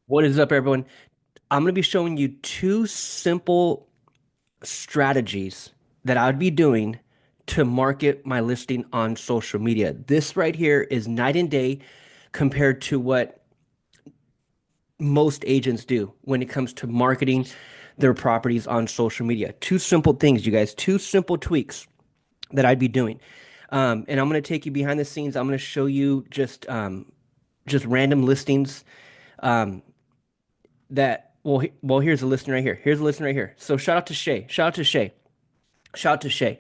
What is up, everyone? I'm going to be showing you two simple strategies that I would be doing to market my listing on social media. This right here is night and day compared to what most agents do when it comes to marketing their properties on social media. Two simple things, you guys, two simple tweaks that I'd be doing. And I'm going to take you behind the scenes. I'm going to show you just random listings um, here's a listing right here. Here's a listing right here. So shout out to Shay. Shout out to Shay. Shout out to Shay.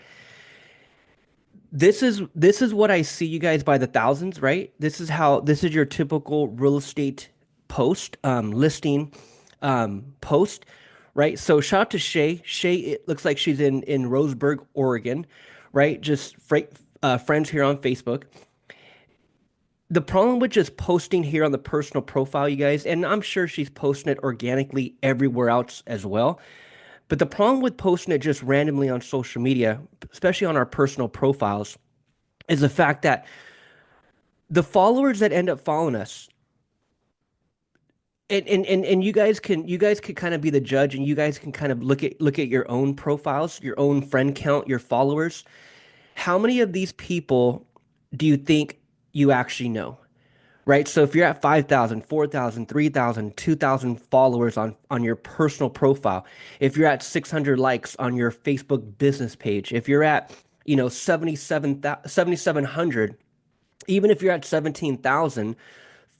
This is what I see you guys by the thousands, right? This is your typical real estate post, listing post, right? So shout out to Shay. Shay, it looks like she's in Roseburg, Oregon, right? Friends here on Facebook. The problem with just posting here on the personal profile, you guys, and I'm sure she's posting it organically everywhere else as well. But the problem with posting it just randomly on social media, especially on our personal profiles, is the fact that the followers that end up following us, and you guys can kind of be the judge, and you guys can kind of look at your own profiles, your own friend count, your followers. How many of these people do you think you actually know? Right? So if you're at 5,000, 4,000, 3,000, 2,000 followers on your personal profile, if you're at 600 likes on your Facebook business page, if you're at, 7,700, even if you're at 17,000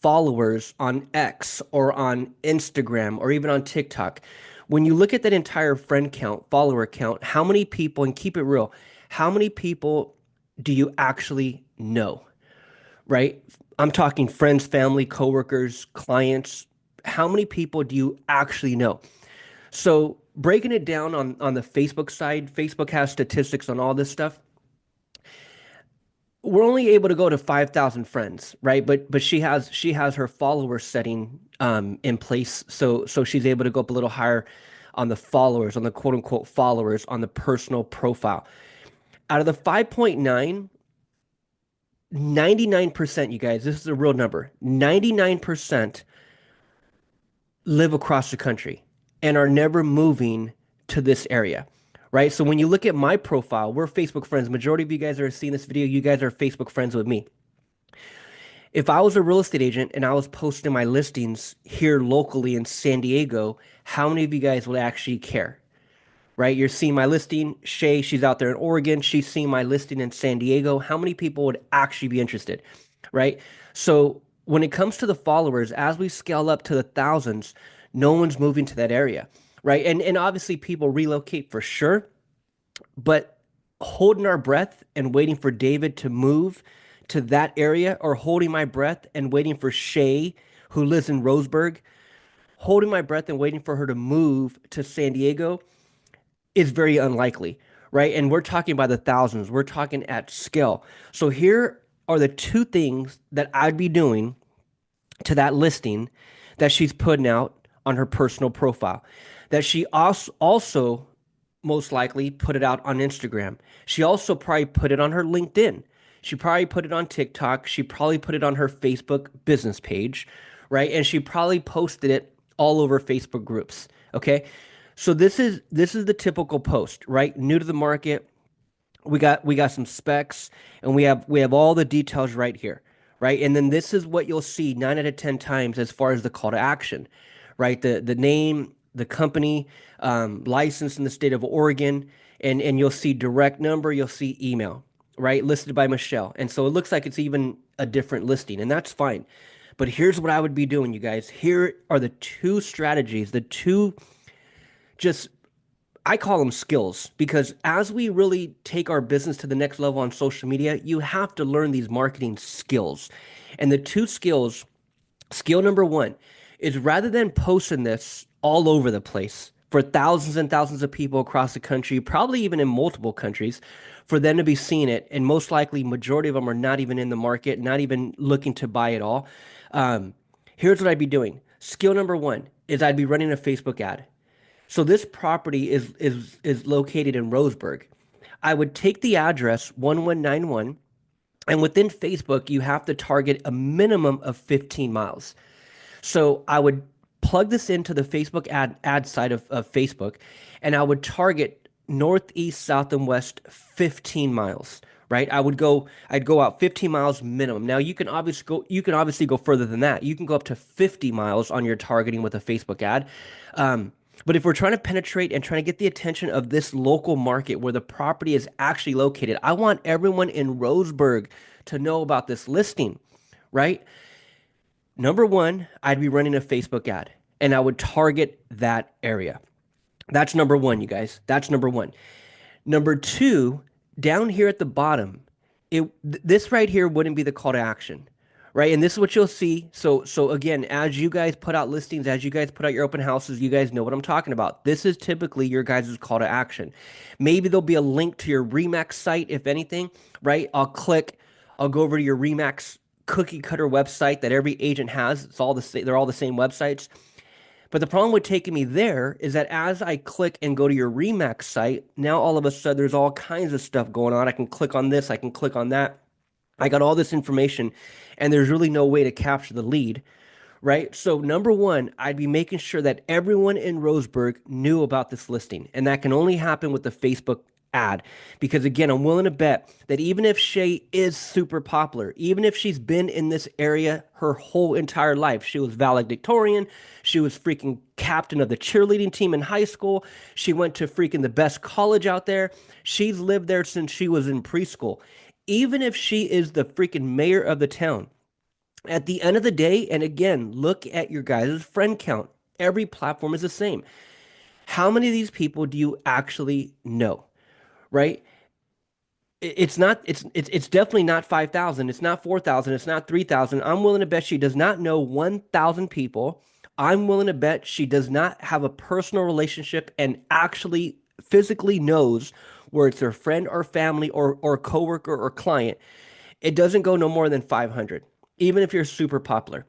followers on X or on Instagram or even on TikTok, when you look at that entire friend count, follower count, how many people, and keep it real, how many people do you actually know? Right? I'm talking friends, family, coworkers, clients. How many people do you actually know? So breaking it down on the Facebook side, Facebook has statistics on all this stuff. We're only able to go to 5,000 friends, right? But she has her follower setting in place, so she's able to go up a little higher on the followers, on the quote unquote followers on the personal profile. Out of the 5.9, 99%, you guys, this is a real number. 99% live across the country and are never moving to this area, right? So when you look at my profile, we're Facebook friends. Majority of you guys that are seeing this video, you guys are Facebook friends with me. If I was a real estate agent and I was posting my listings here locally in San Diego, how many of you guys would actually care? Right? You're seeing my listing. Shay, she's out there in Oregon. She's seeing my listing in San Diego. How many people would actually be interested? Right? So when it comes to the followers, as we scale up to the thousands, no one's moving to that area. Right? And obviously people relocate for sure, but holding our breath and waiting for David to move to that area, or holding my breath and waiting for Shay, who lives in Roseburg, holding my breath and waiting for her to move to San Diego is very unlikely, right? And we're talking by the thousands, we're talking at scale. So here are the two things that I'd be doing to that listing that she's putting out on her personal profile, that she also most likely put it out on Instagram. She also probably put it on her LinkedIn. She probably put it on TikTok. She probably put it on her Facebook business page, right? And she probably posted it all over Facebook groups. Okay. So this is the typical post, right? New to the market. We got some specs, and we have all the details right here, right? And then this is what you'll see 9 out of 10 times as far as the call to action, right? The name, the company, licensed in the state of Oregon, and you'll see direct number, you'll see email, right? Listed by Michelle. And so it looks like it's even a different listing, and that's fine. But here's what I would be doing, you guys. Here are the two strategies, the two just I call them skills, because as we really take our business to the next level on social media, you have to learn these marketing skills. And the two skills, skill number one is, rather than posting this all over the place for thousands and thousands of people across the country, probably even in multiple countries, for them to be seeing it, and most likely majority of them are not even in the market, not even looking to buy it all. Um, Here's what I'd be doing. Skill number one is I'd be running a Facebook ad. So this property is located in Roseburg. I would take the address 1191, and within Facebook you have to target a minimum of 15 miles. So I would plug this into the Facebook ad side of Facebook, and I would target northeast, south, and west 15 miles. Right? I'd go out 15 miles minimum. Now you can obviously go further than that. You can go up to 50 miles on your targeting with a Facebook ad. But if we're trying to penetrate and trying to get the attention of this local market where the property is actually located, I want everyone in Roseburg to know about this listing, right? Number one, I'd be running a Facebook ad and I would target that area. That's number one, you guys. That's number one. Number two, down here at the bottom, this right here wouldn't be the call to action, right? And this is what you'll see. So again, as you guys put out listings, as you guys put out your open houses, you guys know what I'm talking about. This is typically your guys' call to action. Maybe there'll be a link to your Remax site, if anything, right? I'll go over to your Remax cookie cutter website that every agent has. They're all the same websites. But the problem with taking me there is that as I click and go to your Remax site, now all of a sudden there's all kinds of stuff going on. I can click on this, I can click on that. I got all this information, and there's really no way to capture the lead, right? So number one, I'd be making sure that everyone in Roseburg knew about this listing, and that can only happen with the Facebook ad. Because again, I'm willing to bet that even if Shay is super popular, even if she's been in this area her whole entire life, she was valedictorian, she was freaking captain of the cheerleading team in high school, she went to freaking the best college out there, she's lived there since she was in preschool. Even if she is the freaking mayor of the town, at the end of the day, and again, look at your guys' friend count. Every platform is the same. How many of these people do you actually know? Right? It's definitely not 5,000. It's not 4,000. It's not 3,000. I'm willing to bet she does not know 1,000 people. I'm willing to bet she does not have a personal relationship and actually physically knows where it's their friend or family or coworker or client. It doesn't go no more than 500, even if you're super popular.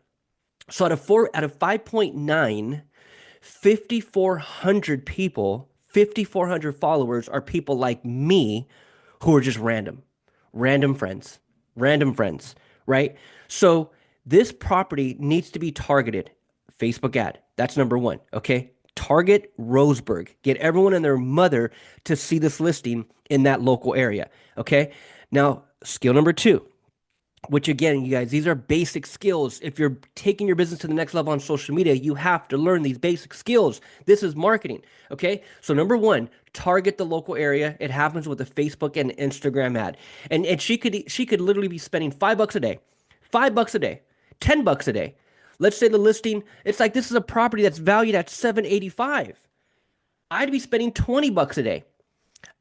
So out of 5.9, 5,400 people, 5,400 followers are people like me who are just random friends, right? So this property needs to be targeted. Facebook ad. That's number one, okay? Target Roseburg. Get everyone and their mother to see this listing in that local area, okay? Now, skill number two, which again, you guys, these are basic skills. If you're taking your business to the next level on social media, you have to learn these basic skills. This is marketing, okay? So number one, target the local area. It happens with a Facebook and Instagram ad. And she could literally be spending $5 a day, $5 a day, $10 a day. Let's say the listing, it's like this is a property that's valued at $785. I'd be spending $20 a day.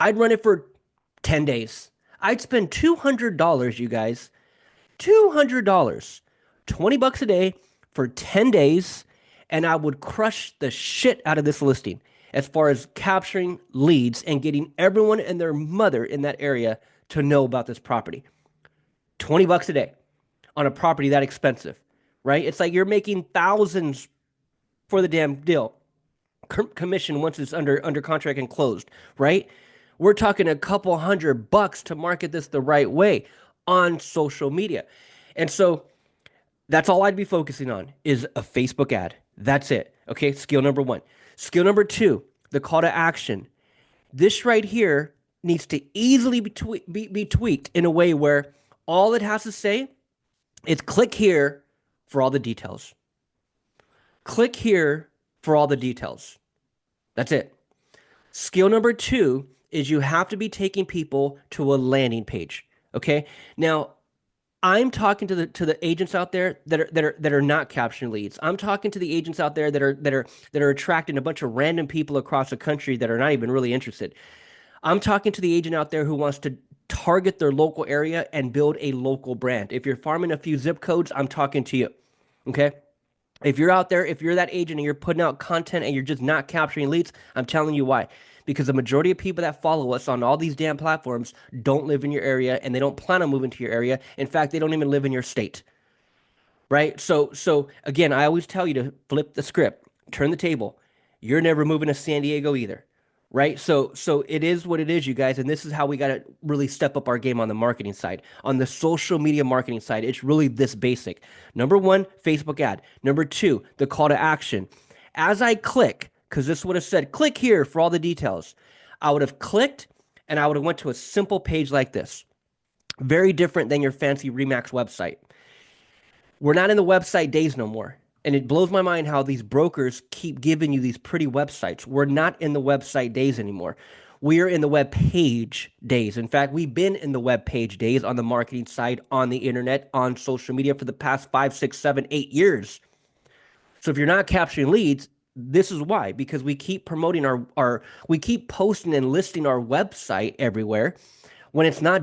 I'd run it for 10 days. I'd spend $200, you guys. $200, $20 a day for 10 days, and I would crush the shit out of this listing as far as capturing leads and getting everyone and their mother in that area to know about this property. $20 a day on a property that expensive, right? It's like you're making thousands for the damn deal. Commission once it's under contract and closed, right? We're talking a couple $100 to market this the right way on social media. And so that's all I'd be focusing on is a Facebook ad. That's it. Okay, skill number one. Skill number two, the call to action. This right here needs to easily be tweaked in a way where all it has to say is click here for all the details. Click here for all the details. That's it. Skill number two is you have to be taking people to a landing page. Okay. Now, I'm talking to the agents out there that are not capturing leads. I'm talking to the agents out there that are attracting a bunch of random people across the country that are not even really interested. I'm talking to the agent out there who wants to target their local area and build a local brand. If you're farming a few zip codes, I'm talking to you. Okay. If you're out there, if you're that agent and you're putting out content and you're just not capturing leads, I'm telling you why. Because the majority of people that follow us on all these damn platforms don't live in your area and they don't plan on moving to your area. In fact, they don't even live in your state, right? So again, I always tell you to flip the script, turn the table. You're never moving to San Diego either, right? So it is what it is, you guys. And this is how we got to really step up our game on the marketing side. On the social media marketing side, it's really this basic. Number one, Facebook ad. Number two, the call to action. As I click, because this would have said, click here for all the details, I would have clicked and I would have went to a simple page like this. Very different than your fancy Remax website. We're not in the website days no more. And it blows my mind how these brokers keep giving you these pretty websites. We're not in the website days anymore. We are in the web page days. In fact, we've been in the web page days on the marketing side, on the internet, on social media for the past 5, 6, 7, 8 years. So if you're not capturing leads, this is why, because we keep promoting we keep posting and listing our website everywhere when it's not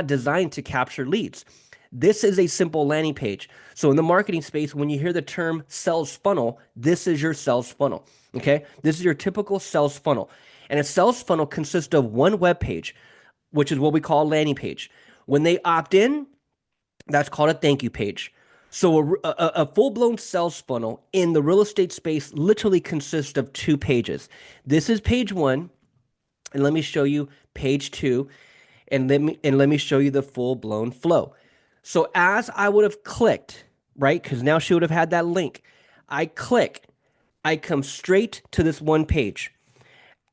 designed to capture leads. This is a simple landing page. So in the marketing space, when you hear the term sales funnel, this is your sales funnel. Okay? This is your typical sales funnel. And a sales funnel consists of one web page, which is what we call a landing page. When they opt in, that's called a thank you page. So a full-blown sales funnel in the real estate space literally consists of 2 pages. This is page 1, and let me show you page 2, and let me show you the full-blown flow. So as I would have clicked, right? Because now she would have had that link. I click, I come straight to this one page.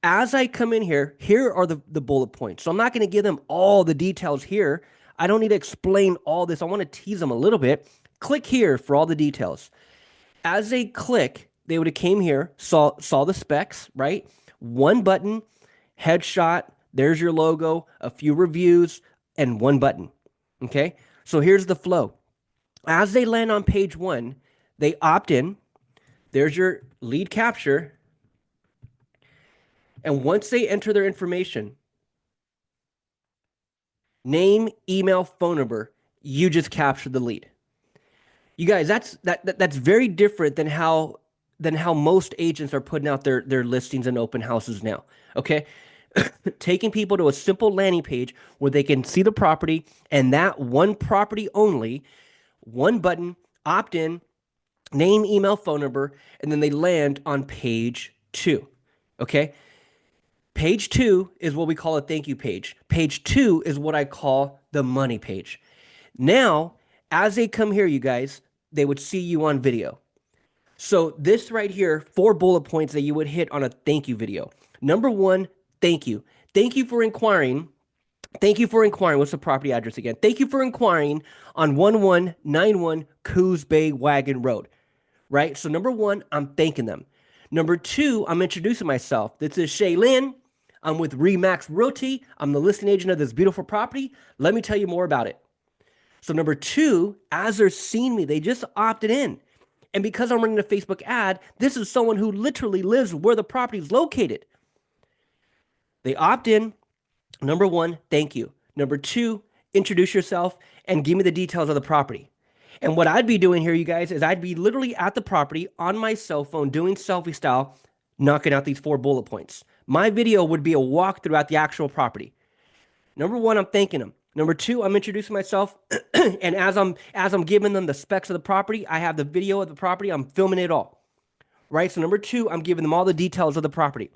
As I come in here, here are the bullet points. So I'm not going to give them all the details here. I don't need to explain all this. I want to tease them a little bit. Click here for all the details. As they click, they would have came here, saw the specs, right? One button, headshot, there's your logo, a few reviews, and one button, okay? So here's the flow. As they land on page 1, they opt in. There's your lead capture. And once they enter their information, name, email, phone number, you just captured the lead. You guys, that's very different than how most agents are putting out their listings and open houses now. Okay? Taking people to a simple landing page where they can see the property and that one property only, one button, opt in, name, email, phone number, and then they land on page 2. Okay? Page 2 is what we call a thank you page. Page 2 is what I call the money page. Now, as they come here, you guys, they would see you on video. So this right here, 4 bullet points that you would hit on a thank you video. Number 1, thank you. Thank you for inquiring. Thank you for inquiring. What's the property address again? Thank you for inquiring on 1191 Coos Bay Wagon Road, right? So number 1, I'm thanking them. Number 2, I'm introducing myself. This is Shaylin. I'm with Remax Realty. I'm the listing agent of this beautiful property. Let me tell you more about it. So number 2, as they're seeing me, they just opted in. And because I'm running a Facebook ad, this is someone who literally lives where the property is located. They opt in. Number 1, thank you. Number 2, introduce yourself and give me the details of the property. And what I'd be doing here, you guys, is I'd be literally at the property on my cell phone doing selfie style, knocking out these 4 bullet points. My video would be a walkthrough at the actual property. Number 1, I'm thanking them. Number 2, I'm introducing myself, and as I'm giving them the specs of the property, I have the video of the property. I'm filming it all, right? So number 2, I'm giving them all the details of the property.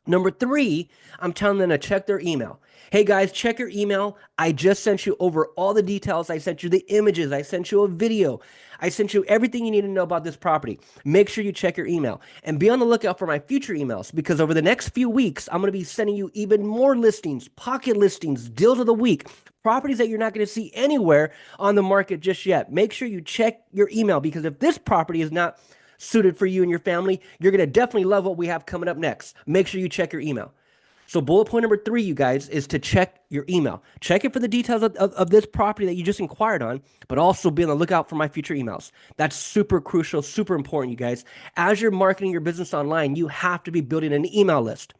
Number 3, I'm telling them to check their email. Hey guys, check your email. I just sent you over all the details. I sent you the images. I sent you a video. I sent you everything you need to know about this property. Make sure you check your email and be on the lookout for my future emails, because over the next few weeks, I'm going to be sending you even more listings, pocket listings, deals of the week, properties that you're not going to see anywhere on the market just yet. Make sure you check your email, because if this property is not suited for you and your family, you're going to definitely love what we have coming up next. Make sure you check your email. So bullet point number 3, you guys, is to check your email. Check it for the details of this property that you just inquired on, but also be on the lookout for my future emails. That's super crucial, super important, you guys. As you're marketing your business online, you have to be building an email list.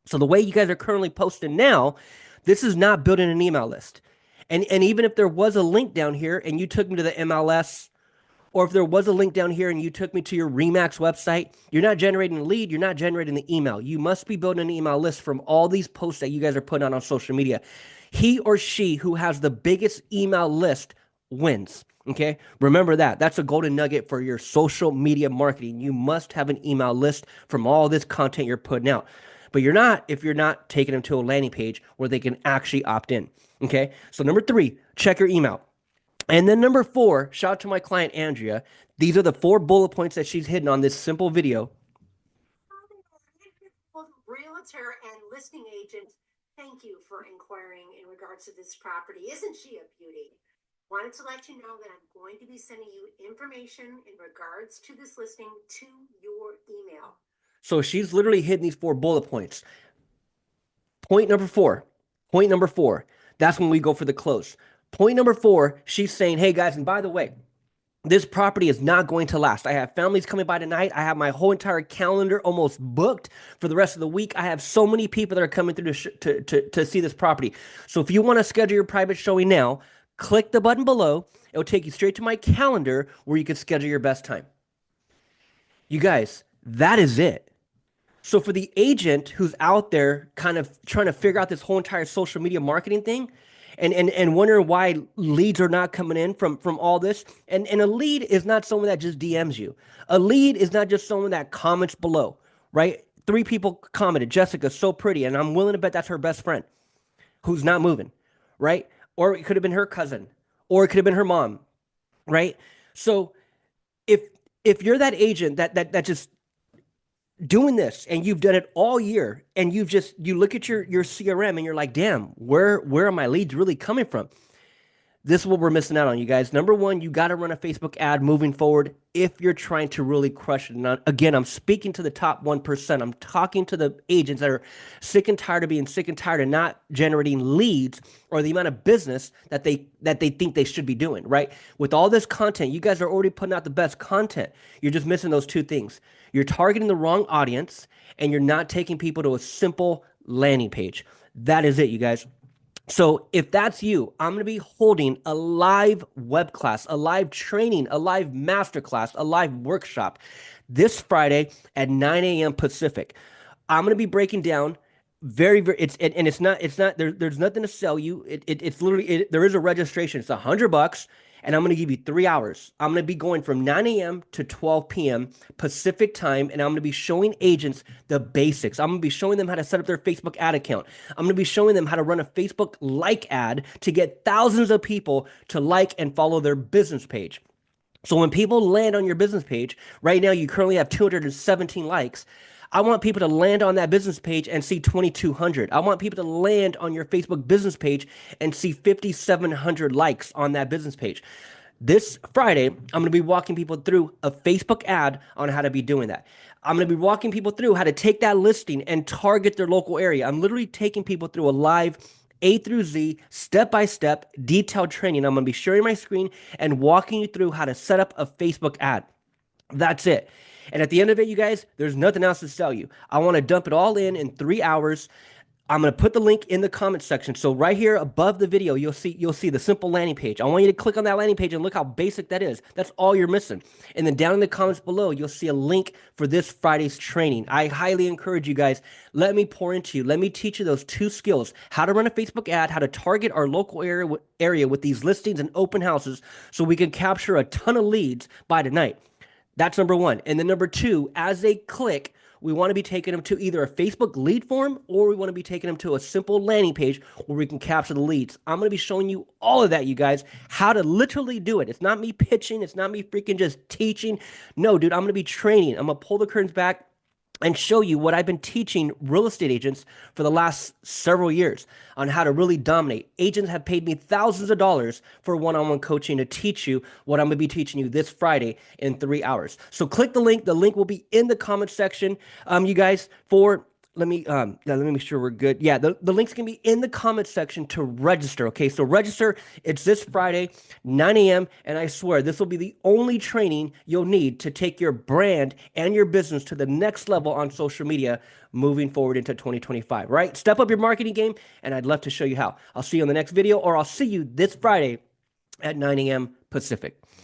So the way you guys are currently posting now, this is not building an email list. And even if there was a link down here and you took me to the MLS, or if there was a link down here and you took me to your Remax website, you're not generating a lead, you're not generating the email. You must be building an email list from all these posts that you guys are putting out on social media. He or she who has the biggest email list wins, okay? Remember that. That's a golden nugget for your social media marketing. You must have an email list from all this content you're putting out. But you're not if you're not taking them to a landing page where they can actually opt in, okay? So number 3, check your email. And then number 4, shout out to my client, Andrea. These are the 4 bullet points that she's hidden on this simple video. realtor and listing agent. Thank you for inquiring in regards to this property. Isn't she a beauty? Wanted to let you know that I'm going to be sending you information in regards to this listing to your email. So she's literally hitting these 4 bullet points. Point number four. Point number four. That's when we go for the close. Point number four, she's saying, hey guys, and by the way, this property is not going to last. I have families coming by tonight. I have my whole entire calendar almost booked for the rest of the week. I have so many people that are coming through to see this property. So if you want to schedule your private showing now, click the button below. It'll take you straight to my calendar where you can schedule your best time. You guys, that is it. So for the agent who's out there kind of trying to figure out this whole entire social media marketing thing and wondering why leads are not coming in from all this, and a lead is not someone that just DMs you. A lead is not just someone that comments below, right? 3 people commented, Jessica's so pretty, and I'm willing to bet that's her best friend who's not moving, right? Or it could have been her cousin, or it could have been her mom, right? So if you're that agent that just doing this and you've done it all year and you look at your CRM and you're like, damn, where are my leads really coming from? This is what we're missing out on, you guys. Number one, you got to run a Facebook ad moving forward if you're trying to really crush it. And again, I'm speaking to the top 1%. I'm talking to the agents that are sick and tired of being sick and tired of not generating leads or the amount of business that they think they should be doing, right? With all this content, you guys are already putting out the best content. You're just missing those 2 things. You're targeting the wrong audience and you're not taking people to a simple landing page. That is it, you guys. So if that's you, I'm going to be holding a live web class, a live training, a live masterclass, a live workshop this Friday at 9 a.m. Pacific. I'm going to be breaking down it's not there's nothing to sell you. It's literally there is a registration. It's $100 and I'm going to give you 3 hours. I'm going to be going from 9 a.m. to 12 p.m. Pacific time, and I'm going to be showing agents the basics. I'm going to be showing them how to set up their Facebook ad account. I'm going to be showing them how to run a Facebook like ad to get thousands of people to like and follow their business page. So when people land on your business page, right now you currently have 217 likes. I want people to land on that business page and see 2,200. I want people to land on your Facebook business page and see 5,700 likes on that business page. This Friday, I'm going to be walking people through a Facebook ad on how to be doing that. I'm going to be walking people through how to take that listing and target their local area. I'm literally taking people through a live A through Z, step-by-step, detailed training. I'm going to be sharing my screen and walking you through how to set up a Facebook ad. That's it. And at the end of it, you guys, there's nothing else to sell you. I want to dump it all in 3 hours. I'm going to put the link in the comment section. So right here above the video, you'll see the simple landing page. I want you to click on that landing page and look how basic that is. That's all you're missing. And then down in the comments below, you'll see a link for this Friday's training. I highly encourage you guys, let me pour into you. Let me teach you those 2 skills, how to run a Facebook ad, how to target our local area with these listings and open houses so we can capture a ton of leads by tonight. That's number one. And then number 2, as they click, we want to be taking them to either a Facebook lead form or we want to be taking them to a simple landing page where we can capture the leads. I'm going to be showing you all of that, you guys, how to literally do it. It's not me pitching. It's not me freaking just teaching. No, dude, I'm going to be training. I'm going to pull the curtains back and show you what I've been teaching real estate agents for the last several years on how to really dominate. Agents have paid me thousands of dollars for one-on-one coaching to teach you what I'm going to be teaching you this Friday in 3 hours. So click the link. The link will be in the comment section, you guys, for let me make sure we're good. Yeah, the link's gonna be in the comment section to register. Okay, so register. It's this Friday, 9 a.m. And I swear this will be the only training you'll need to take your brand and your business to the next level on social media moving forward into 2025. Right? Step up your marketing game, and I'd love to show you how. I'll see you on the next video, or I'll see you this Friday at 9 a.m. Pacific.